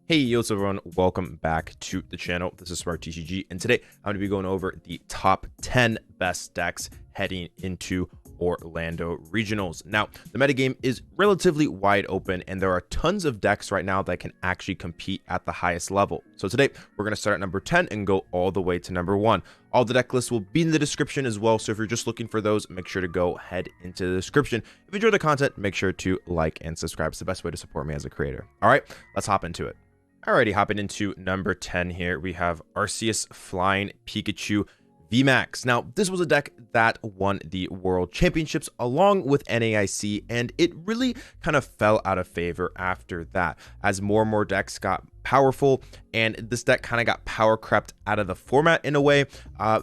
Hey, yo, what's up, everyone? Welcome back to the channel. This is Smart TCG, and today I'm going to be going over the top 10 best decks heading into Orlando Regionals. Now, the metagame is relatively wide open, and there are tons of decks right now that can actually compete at the highest level. So today, we're going to start at number 10 and go all the way to number 1. All the deck lists will be in the description as well, so if you're just looking for those, make sure to go head into the description. If you enjoy the content, make sure to like and subscribe. It's the best way to support me as a creator. All right, let's hop into it. Alrighty, hopping into number 10 here, we have Arceus Flying Pikachu VMAX. Now, this was a deck that won the World Championships along with NAIC, and it really kind of fell out of favor after that as more and more decks got powerful, and this deck kind of got power crept out of the format in a way.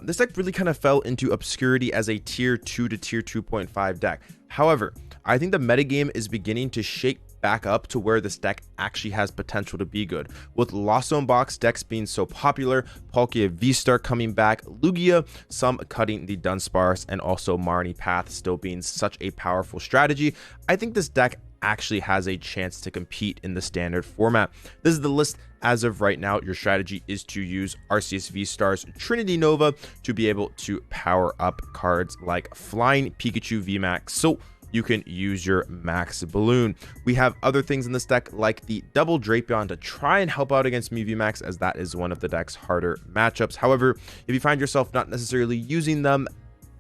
This deck really kind of fell into obscurity as a tier 2 to tier 2.5 deck. However, I think the metagame is beginning to shake back up to where this deck actually has potential to be good. With Lost Zone Box decks being so popular, Palkia V-Star coming back, Lugia, some cutting the Dunsparce, and also Marnie Path still being such a powerful strategy, I think this deck actually has a chance to compete in the standard format. This is the list as of right now. Your strategy is to use Arceus V-Star's Trinity Nova to be able to power up cards like Flying Pikachu VMAX, so you can use your Max Balloon. We have other things in this deck like the Double Drapion to try and help out against Mew VMAX, as that is one of the deck's harder matchups. However, if you find yourself not necessarily using them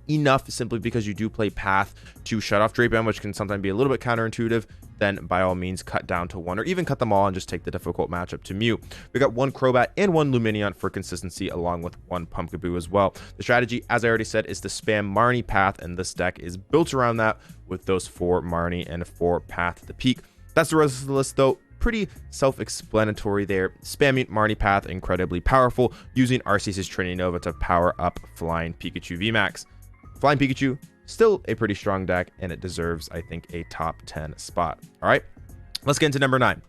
enough simply because you do play Path to shut off Drapion, which can sometimes be a little bit counterintuitive, then by all means cut down to one, or even cut them all and just take the difficult matchup to Mew. We got one Crobat and one Lumineon for consistency, along with one Pumpkaboo as well. The strategy, as I already said, is to spam Marnie Path, and this deck is built around that with those 4 Marnie and 4 Path to peak. That's the rest of the list, though. Pretty self-explanatory there. Spamming Marnie Path, incredibly powerful, using Arceus' Trinity Nova to power up Flying Pikachu VMAX. Flying Pikachu, still a pretty strong deck, and it deserves, I think, a top 10 spot. All right, let's get into number 9.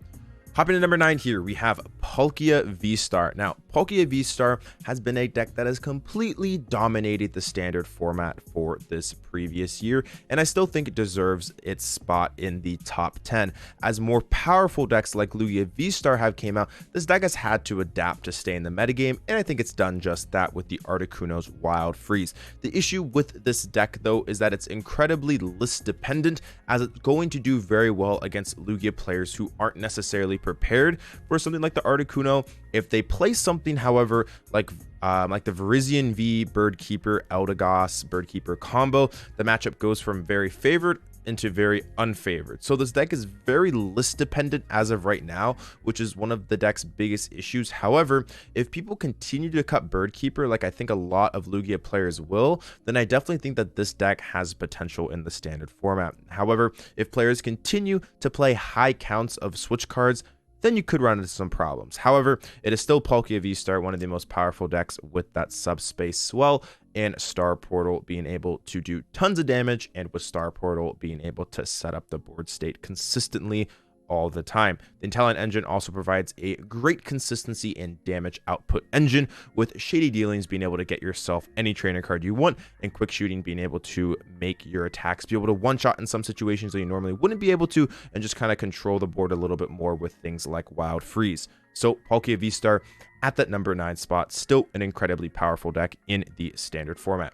Hopping to number 9 here, we have Palkia V-Star. Now, Palkia V-Star has been a deck that has completely dominated the standard format for this previous year, and I still think it deserves its spot in the top 10. As more powerful decks like Lugia V-Star have came out, this deck has had to adapt to stay in the metagame, and I think it's done just that with the Articuno's Wild Freeze. The issue with this deck, though, is that it's incredibly list dependent, as it's going to do very well against Lugia players who aren't necessarily prepared for something like the Articuno. If they play something, however, like the Virizion V Birdkeeper Eldegoss Birdkeeper combo, the matchup goes from very favored into very unfavored. So this deck is very list dependent as of right now, which is one of the deck's biggest issues. However, if people continue to cut Birdkeeper, like I think a lot of Lugia players will, then I definitely think that this deck has potential in the standard format. However, if players continue to play high counts of switch cards, then you could run into some problems. However, it is still Palkia V-Star, one of the most powerful decks with that subspace swell, and Star Portal being able to do tons of damage, and with Star Portal being able to set up the board state consistently all the time. The Intelligent Engine also provides a great consistency and damage output engine, with Shady Dealings being able to get yourself any trainer card you want, and Quick Shooting being able to make your attacks be able to one-shot in some situations that you normally wouldn't be able to, and just kind of control the board a little bit more with things like Wild Freeze. So Palkia V-Star at that number 9 spot, still an incredibly powerful deck in the standard format.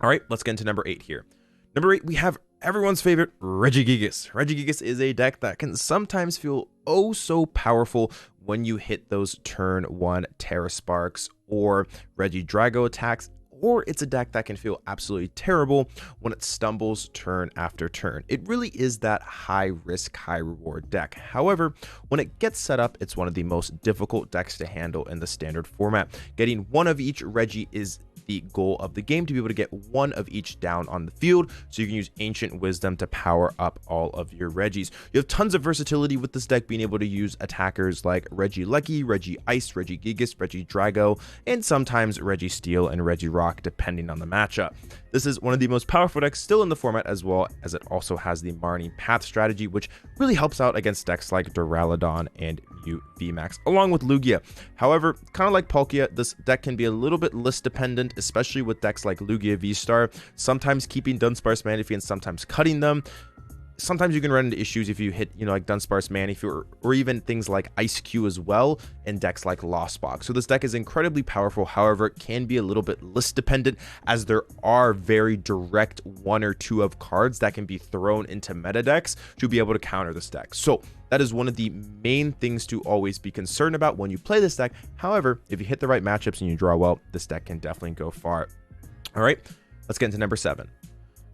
All right, let's get into number 8 here. Number 8, we have everyone's favorite Regigigas. Regigigas is a deck that can sometimes feel oh so powerful when you hit those turn 1 Terra Sparks or Regidrago attacks, or it's a deck that can feel absolutely terrible when it stumbles turn after turn. It really is that high risk, high reward deck. However, when it gets set up, it's one of the most difficult decks to handle in the standard format. Getting one of each Regi is the goal of the game, to be able to get one of each down on the field, so you can use Ancient Wisdom to power up all of your Regis. You have tons of versatility with this deck, being able to use attackers like Regieleki, Regice, Regigigas, Regidrago, and sometimes Registeel and Regirock, depending on the matchup. This is one of the most powerful decks still in the format, as well as it also has the Marnie Path strategy, which really helps out against decks like Duraludon and Mew VMAX, along with Lugia. However, kind of like Palkia, this deck can be a little bit list dependent, especially with decks like Lugia V-Star, sometimes keeping Dunsparce Manaphy and sometimes cutting them. sometimes you can run into issues if you hit, like Dunsparce Manaphy or even things like Ice Q as well in decks like Lost Box. So this deck is incredibly powerful. However, it can be a little bit list dependent, as there are very direct one or two of cards that can be thrown into meta decks to be able to counter this deck. So that is one of the main things to always be concerned about when you play this deck. However, if you hit the right matchups and you draw well, this deck can definitely go far. All right, let's get into number 7.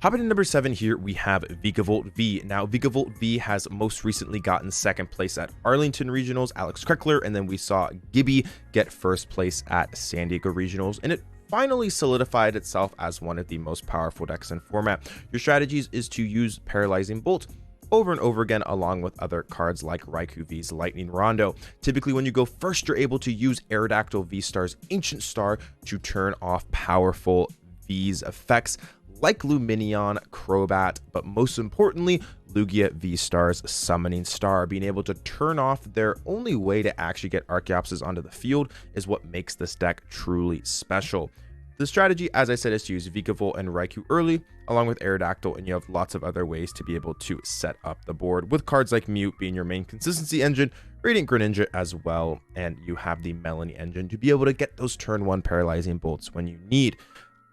Hopping to number 7 here, we have Vikavolt V. Now, Vikavolt V has most recently gotten second place at Arlington Regionals, Alex Kreckler, and then we saw Gibby get first place at San Diego Regionals, and it finally solidified itself as one of the most powerful decks in format. Your strategies is to use Paralyzing Bolt over and over again, along with other cards like Raikou V's Lightning Rondo. Typically, when you go first, you're able to use Aerodactyl V-Star's Ancient Star to turn off powerful V's effects like Luminion, Crobat, but most importantly, Lugia V-Star's Summoning Star. Being able to turn off their only way to actually get Archeopsis onto the field is what makes this deck truly special. The strategy, as I said, is to use Vikavolt and Raikou early, along with Aerodactyl, and you have lots of other ways to be able to set up the board, with cards like Mute being your main consistency engine, Radiant Greninja as well, and you have the Melanie engine to be able to get those turn 1 Paralyzing Bolts when you need.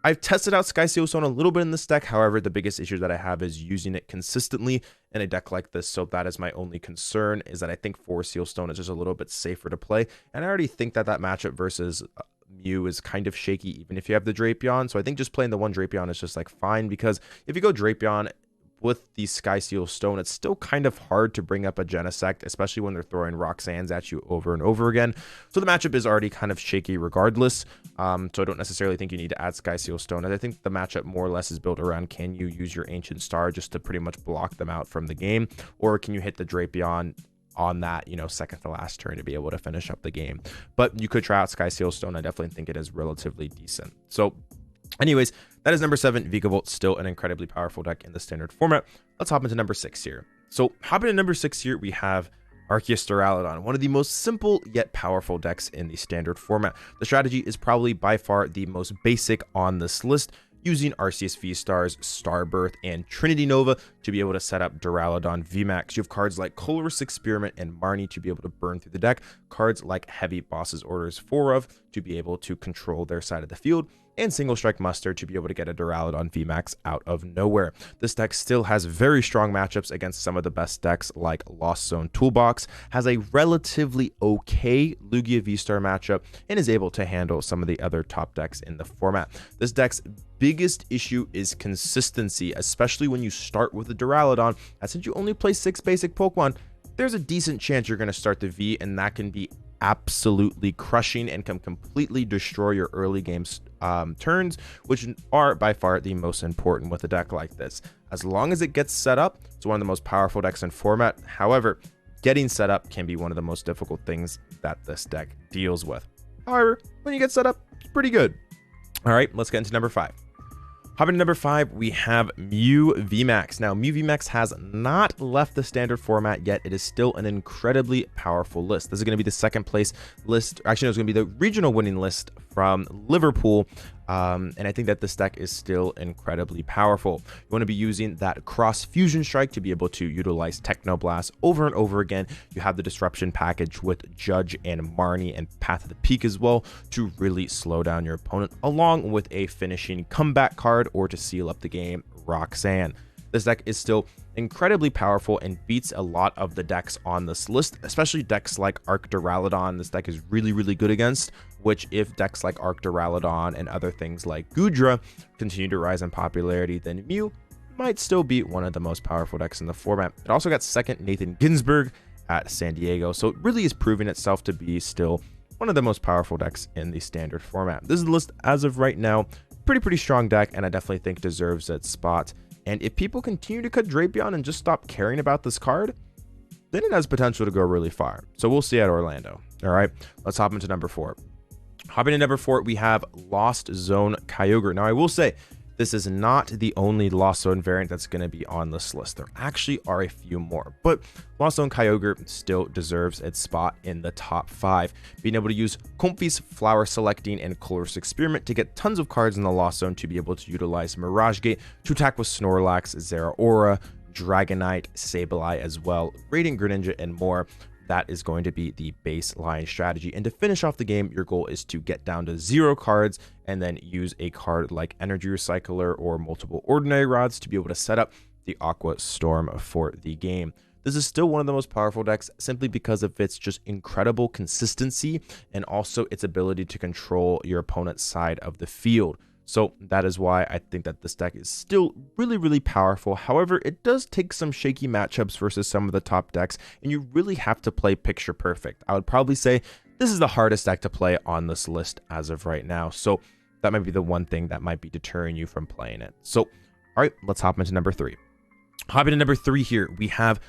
I've tested out Sky Seal Stone a little bit in this deck. However, the biggest issue that I have is using it consistently in a deck like this. So that is my only concern, is that I think 4 Seal Stone is just a little bit safer to play. And I already think that matchup versus Mew is kind of shaky, even if you have the Drapion. So I think just playing the one Drapion is just like fine, because if you go Drapion with the Sky Seal Stone, it's still kind of hard to bring up a Genesect, especially when they're throwing Roxannes at you over and over again. So the matchup is already kind of shaky regardless. So I don't necessarily think you need to add Sky Seal Stone. I think the matchup more or less is built around, can you use your Ancient Star just to pretty much block them out from the game, or can you hit the Drapion on that, second to last turn to be able to finish up the game. But you could try out Sky Seal Stone. I definitely think it is relatively decent. So anyways, that is number 7, Vikavolt, still an incredibly powerful deck in the standard format. Let's hop into number 6 here. So hopping to number 6 here, we have Arceus Duraludon, one of the most simple yet powerful decks in the standard format. The strategy is probably by far the most basic on this list, using Arceus V-Stars, Starbirth, and Trinity Nova to be able to set up Duraludon VMAX. You have cards like Colress Experiment and Marnie to be able to burn through the deck, cards like Heavy Boss's Orders 4 of to be able to control their side of the field, and Single Strike Mustard to be able to get a Duraludon VMAX out of nowhere. This deck still has very strong matchups against some of the best decks like Lost Zone Toolbox, has a relatively okay Lugia V-Star matchup, and is able to handle some of the other top decks in the format. This deck's biggest issue is consistency, especially when you start with a Duraludon, and since you only play 6 basic Pokemon, there's a decent chance you're going to start the V, and that can be absolutely crushing and can completely destroy your early game turns, which are by far the most important with a deck like this. As long as it gets set up, it's one of the most powerful decks in format. However, getting set up can be one of the most difficult things that this deck deals with. However, when you get set up, it's pretty good. All right, let's get into number 5. Hopping to number 5, we have Mew VMAX. Now, Mew VMAX has not left the standard format yet. It is still an incredibly powerful list. This is going to be the second place list. Actually, no, it's going to be the regional winning list from Liverpool. And I think that this deck is still incredibly powerful. You want to be using that Cross Fusion Strike to be able to utilize Technoblast over and over again. You have the Disruption package with Judge and Marnie and Path of the Peak as well to really slow down your opponent, along with a finishing comeback card or to seal up the game, Roxanne. This deck is still incredibly powerful and beats a lot of the decks on this list, especially decks like Arc Duraludon. This deck is really good against, which if decks like Arc Duraludon and other things like Goodra continue to rise in popularity, then Mew might still be one of the most powerful decks in the format. It also got second Nathan Ginsburg at San Diego, so it really is proving itself to be still one of the most powerful decks in the standard format. This is the list as of right now. Pretty strong deck, and I definitely think deserves its spot. And if people continue to cut Drapion and just stop caring about this card, then it has potential to go really far. So we'll see at Orlando. All right, let's hop into number 4. Hopping to number 4, we have Lost Zone Kyogre. Now, I will say, this is not the only Lost Zone variant that's going to be on this list. There actually are a few more, but Lost Zone Kyogre still deserves its spot in the top 5. Being able to use Comfey's Flower Selecting and Colress Experiment to get tons of cards in the Lost Zone to be able to utilize Mirage Gate to attack with Snorlax, Zeraora, Dragonite, Sableye as well, Radiant Greninja, and more. That is going to be the baseline strategy. And to finish off the game, your goal is to get down to 0 cards and then use a card like Energy Recycler or multiple Ordinary Rods to be able to set up the Aqua Storm for the game. This is still one of the most powerful decks simply because of its just incredible consistency and also its ability to control your opponent's side of the field. So that is why I think that this deck is still really, really powerful. However, it does take some shaky matchups versus some of the top decks, and you really have to play picture perfect. I would probably say this is the hardest deck to play on this list as of right now. So that might be the one thing that might be deterring you from playing it. So, all right, let's hop into number 3. Hopping to number 3 here, we have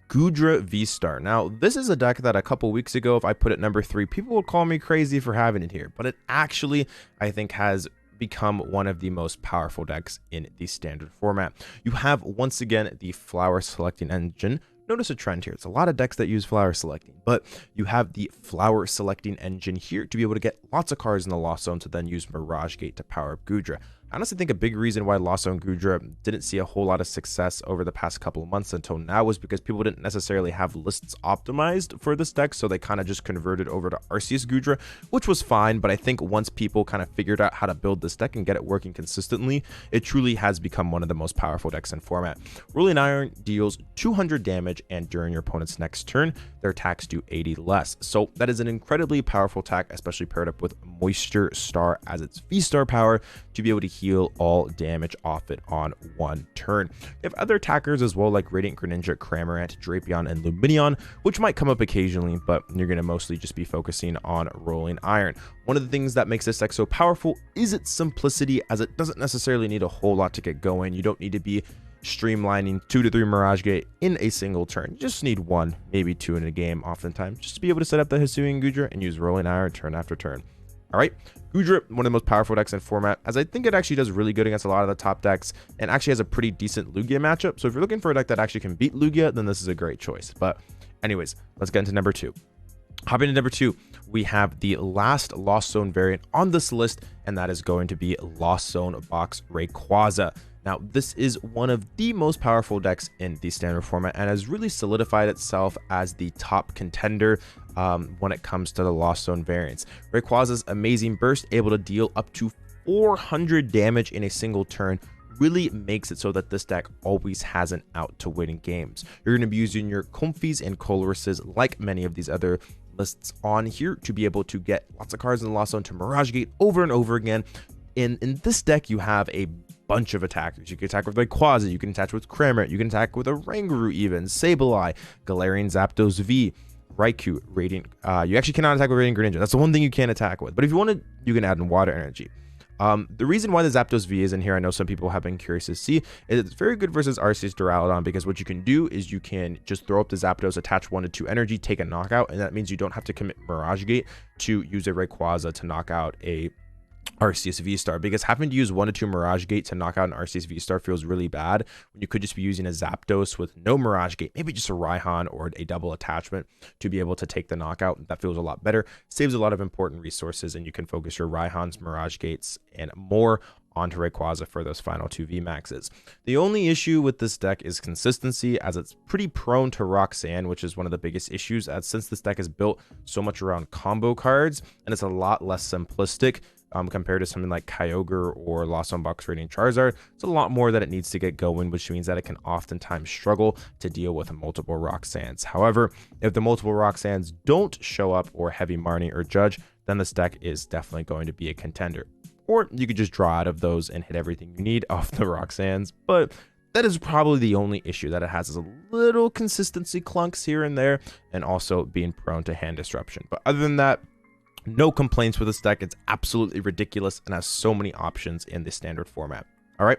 Goodra V-Star. Now, this is a deck that a couple weeks ago, if I put it number 3, people would call me crazy for having it here. But it actually, I think, has become one of the most powerful decks in the standard format. You have, once again, the flower selecting engine. Notice a trend here. It's a lot of decks that use flower selecting, but you have the flower selecting engine here to be able to get lots of cards in the Lost Zone to then use Mirage Gate to power up Goodra. I honestly think a big reason why Lost Zone Goodra didn't see a whole lot of success over the past couple of months until now was because people didn't necessarily have lists optimized for this deck, so they kind of just converted over to Arceus Goodra, which was fine, but I think once people kind of figured out how to build this deck and get it working consistently, it truly has become one of the most powerful decks in format. Rolling Iron deals 200 damage, and during your opponent's next turn, their attacks do 80 less. So that is an incredibly powerful attack, especially paired up with Moisture Star as its V-Star power to be able to heal all damage off it on one turn. You have other attackers as well, like Radiant Greninja, Cramorant, Drapion, and Lumineon, which might come up occasionally, but you're going to mostly just be focusing on Rolling Iron. One of the things that makes this deck so powerful is its simplicity, as it doesn't necessarily need a whole lot to get going. You don't need to be streamlining 2 to 3 Mirage Gate in a single turn. You just need 1, maybe 2 in a game oftentimes, just to be able to set up the Hisuian Goodra and use Rolling Iron turn after turn. All right, Goodra, one of the most powerful decks in format, as I think it actually does really good against a lot of the top decks and actually has a pretty decent Lugia matchup. So if you're looking for a deck that actually can beat Lugia, then this is a great choice. But anyways, let's get into number 2. Hopping into number 2, we have the last Lost Zone variant on this list, and that is going to be Lost Zone Box Rayquaza. Now, this is one of the most powerful decks in the standard format and has really solidified itself as the top contender when it comes to the Lost Zone variants. Rayquaza's amazing burst, able to deal up to 400 damage in a single turn, really makes it so that this deck always has an out to winning games. You're going to be using your Comfeys and Colruses, like many of these other lists on here, to be able to get lots of cards in the Lost Zone to Mirage Gate over and over again. In this deck, you have a bunch of attackers. You can attack with Rayquaza, you can attack with Cramorant, you can attack with a Oranguru even, Sableye, Galarian Zapdos V, Raikou, Radiant. You actually cannot attack with Radiant Greninja. That's the one thing you can't attack with. But if you wanted, you can add in Water Energy. The reason why the Zapdos V is in here, I know some people have been curious to see, is it's very good versus Arceus Duraludon, because what you can do is you can just throw up the Zapdos, attach 1 to 2 energy, take a knockout, and that means you don't have to commit Mirage Gate to use a Rayquaza to knock out a Arceus V-Star, because having to use 1 to 2 Mirage Gate to knock out an Arceus V-Star feels really bad when you could just be using a Zapdos with no Mirage Gate, maybe just a Raihan or a double attachment to be able to take the knockout. That feels a lot better, saves a lot of important resources, and you can focus your Raihans, Mirage Gates, and more onto Rayquaza for those final 2 VMAXs. The only issue with this deck is consistency, as it's pretty prone to Roxanne, which is one of the biggest issues, as since this deck is built so much around combo cards and it's a lot less simplistic compared to something like Kyogre or Lost Zone Box Radiant Charizard. It's a lot more that it needs to get going, which means that it can oftentimes struggle to deal with multiple Roxannes. However, if the multiple Roxannes don't show up, or Heavy Marnie or Judge, then this deck is definitely going to be a contender. Or you could just draw out of those and hit everything you need off the Roxannes, but that is probably the only issue that it has, is a little consistency clunks here and there, and also being prone to hand disruption. But other than that, no complaints with this deck. It's absolutely ridiculous and has so many options in the standard format. All right.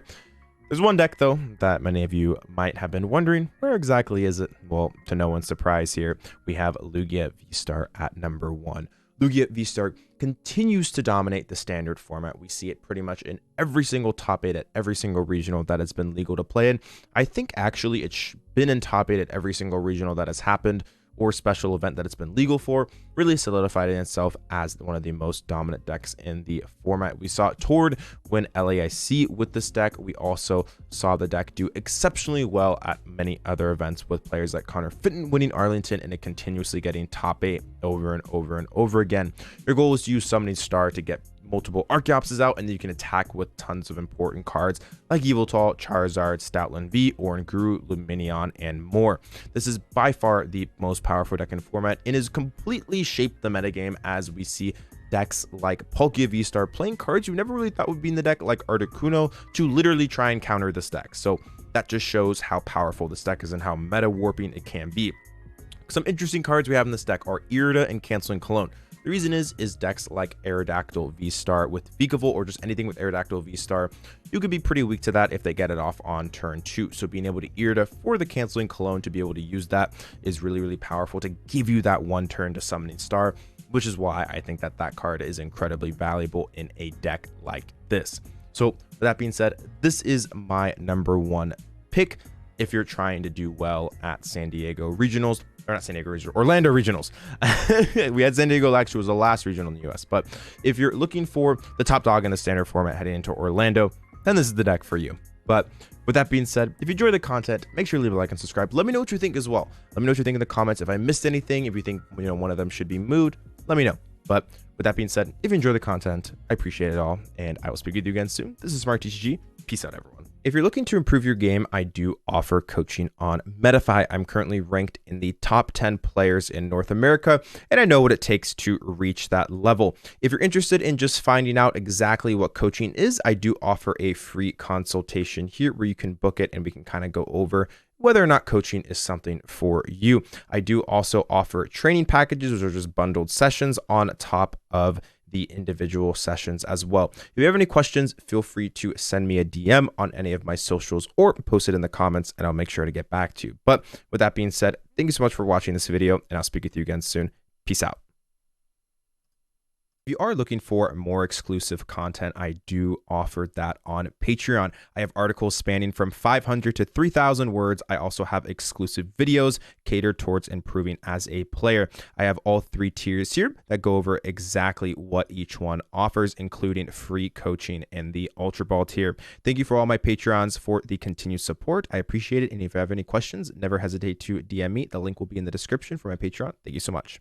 There's one deck, though, that many of you might have been wondering, where exactly is it? Well, to no one's surprise here, we have Lugia V-Star at number 1. Lugia V-Star continues to dominate the standard format. We see it pretty much in every single top 8 at every single regional that has been legal to play in. I think actually it's been in top 8 at every single regional that has happened, or special event that it's been legal for, really solidified in itself as one of the most dominant decks in the format. We saw it toward win LAIC with this deck. We also saw the deck do exceptionally well at many other events with players like Connor Fitton winning Arlington and it continuously getting top 8 over and over and over again. Your goal is to use Summoning Star to get multiple Archeopses out, and then you can attack with tons of important cards like Yveltal, Charizard, Stoutland V, Oranguru, Luminion, and more. This is by far the most powerful deck in format and has completely shaped the metagame as we see decks like Palkia V-Star playing cards you never really thought would be in the deck, like Articuno, to literally try and counter this deck. So that just shows how powerful this deck is and how meta warping it can be. Some interesting cards we have in this deck are Irida and Canceling Cologne. The reason is decks like Aerodactyl V-Star with Vikavolt, or just anything with Aerodactyl V-Star, you could be pretty weak to that if they get it off on turn 2. So being able to Irida for the Canceling Cologne to be able to use that is really, really powerful to give you that one turn to Summoning Star, which is why I think that that card is incredibly valuable in a deck like this. So with that being said, this is my #1 pick if you're trying to do well at San Diego Regionals. Or not San Diego Regional, Orlando Regionals. We had San Diego last year, was the last regional in the US. But if you're looking for the top dog in the standard format heading into Orlando, then this is the deck for you. But with that being said, if you enjoy the content, make sure you leave a like and subscribe. Let me know what you think as well. Let me know what you think in the comments. If I missed anything, if you think one of them should be moved, let me know. But with that being said, if you enjoy the content, I appreciate it all, and I will speak with you again soon. This is Smart TCG. Peace out, everyone. If you're looking to improve your game, I do offer coaching on Metafy. I'm currently ranked in the top 10 players in North America, and I know what it takes to reach that level. If you're interested in just finding out exactly what coaching is, I do offer a free consultation here where you can book it and we can kind of go over whether or not coaching is something for you. I do also offer training packages, which are just bundled sessions on top of the individual sessions as well. If you have any questions, feel free to send me a DM on any of my socials or post it in the comments and I'll make sure to get back to you. But with that being said, thank you so much for watching this video and I'll speak with you again soon. Peace out. If you are looking for more exclusive content, I do offer that on Patreon. I have articles spanning from 500 to 3,000 words. I also have exclusive videos catered towards improving as a player. I have all 3 tiers here that go over exactly what each one offers, including free coaching in the Ultra Ball tier. Thank you for all my Patreons for the continued support. I appreciate it. And if you have any questions, never hesitate to DM me. The link will be in the description for my Patreon. Thank you so much.